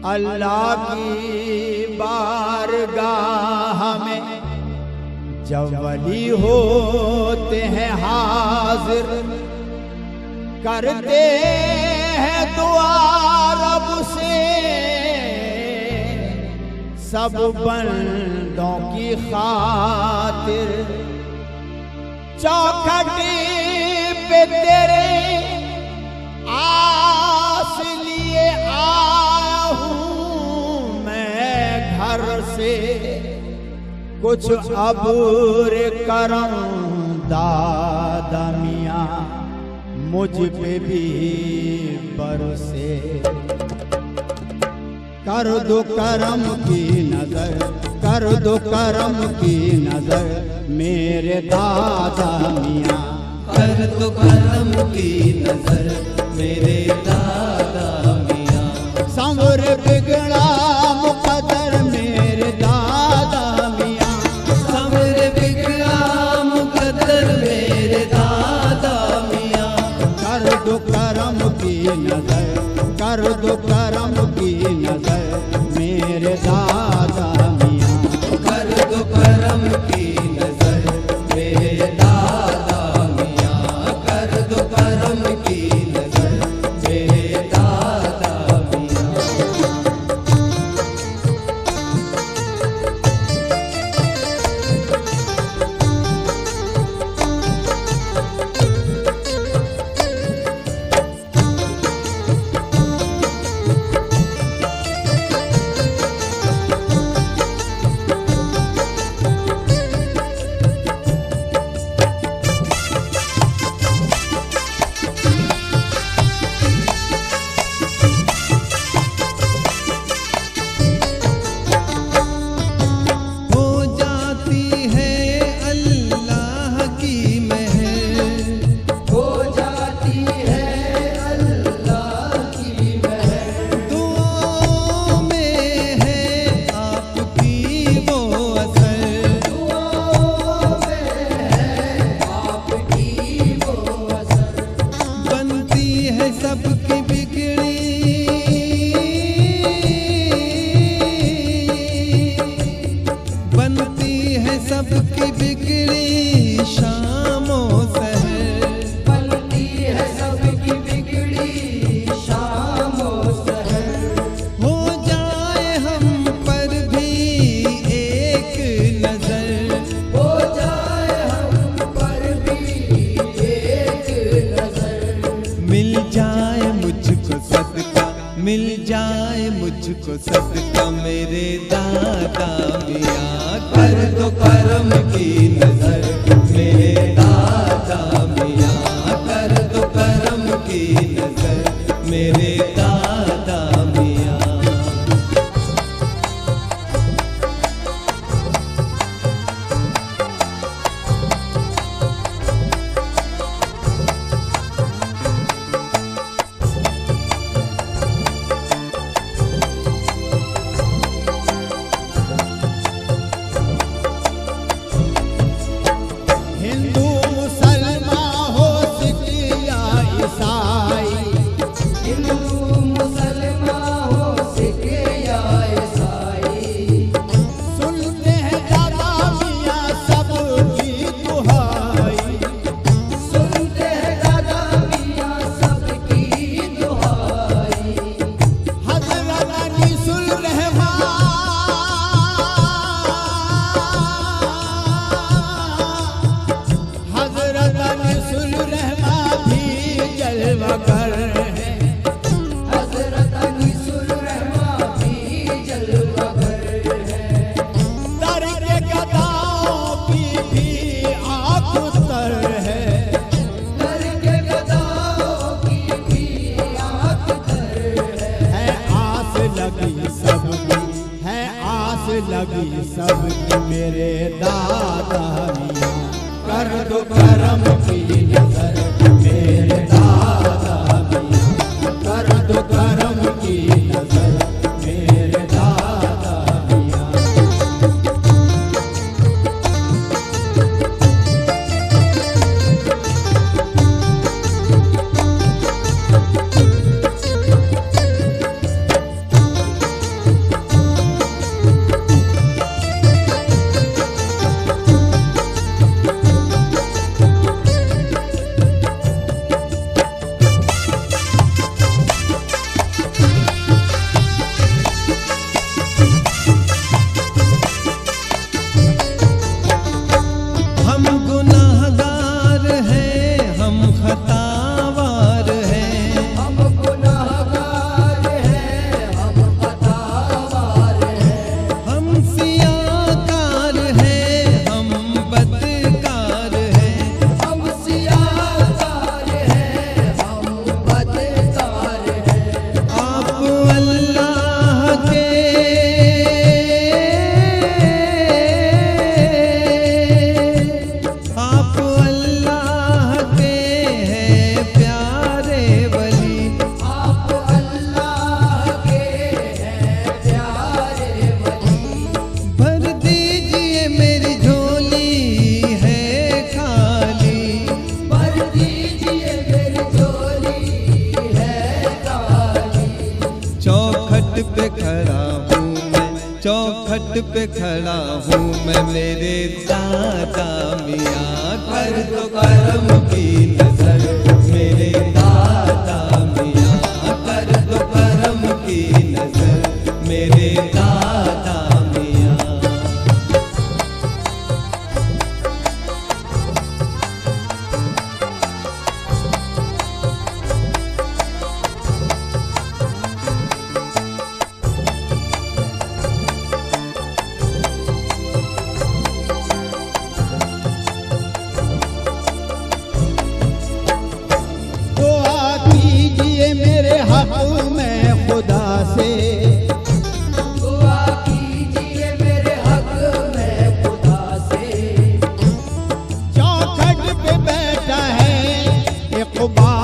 अल्लाह की बारगाह में जब वली होते हैं हाजिर, करते हैं दुआ रब से सब बंदों की खातिर। चौखटी पे तेरे आस लिए आया हूँ मैं घर से, कुछ अब्र करम दादा मियाँ मुझ पे भी बरसे। कर दो करम की नजर, कर दो करम की नजर मेरे दादा मियाँ, कर दो करम की नजर मेरे दादा मियाँ। संवर बिगड़ा मुकद्दर मेरे दादा मियाँ, संवर बिगड़ा मुकद्दर मेरे दादा मियाँ। कर दो करम की नजर, कर दो करम की नजर मेरे दादा मियाँ, कर दो करम की नजर मेरे दादा मियाँ। कर दो करम की नजर मेरे दादा मियाँ। सबकी बिगड़ी बनती है, सबकी बिगड़ी शामों सहर। बनती है सबकी बिगड़ी शामों सहर। हो जाए हम पर भी एक नजर, हो जाए हम पर भी एक नजर। मिल जाए मुझको सदका, मिल जाए मुझको सदका मेरे दादा मियाँ। कर दो करम की नजर मेरे दादा मियाँ। कर दो करम की नजर मेरे दादा मियाँ। हिंदू मुसलमान हो सिख या ईसाई, हिंदू मुसलमान हो सिख या ईसाई। सुनते हैं दादा मियाँ सबकी दुहाई, सुनते हैं दादा मियाँ सबकी दुहाई। हज़रत अनीसुल रहमान, हज़रत अनीसुल रहमान भी जलवागर हैं। हज़रत अनीसुल रहमान भी जलवागर है। दर के गदाओं की भी आँख तर है, दर के गदाओं की भी आँख तर है। आस लगी सबकी, है आस लगी सबकी मेरे दादा मियाँ। कर दो करम की नजर मेरे दादा खतावार हैं, हम गुनाहगार हैं, हम खतावार हैं। हम सियाकार हैं, हम बदकार हैं। हम सियाकार हैं, हम बदकार हैं। आप अल्लाह के आप अल्लाह के हैं प्यारे वली। आप अल्लाह के हैं प्यारे वली। भर दीजिए मेरी झोली है खाली। भर दीजिए मेरी झोली है खाली। चौखट पे खड़ा हूँ मैं, चौखट पे खड़ा हूँ मैं, मेरे दादा मियाँ कर दो करम की नजर। मेरे दादा मियाँ कर दो करम की नजर। मेरे दादा मियाँ। दुआ कीजिए मेरे हक में खुदा से, दुआ कीजिए मेरे हक में खुदा से। चौखट पे बैठा है इकबाल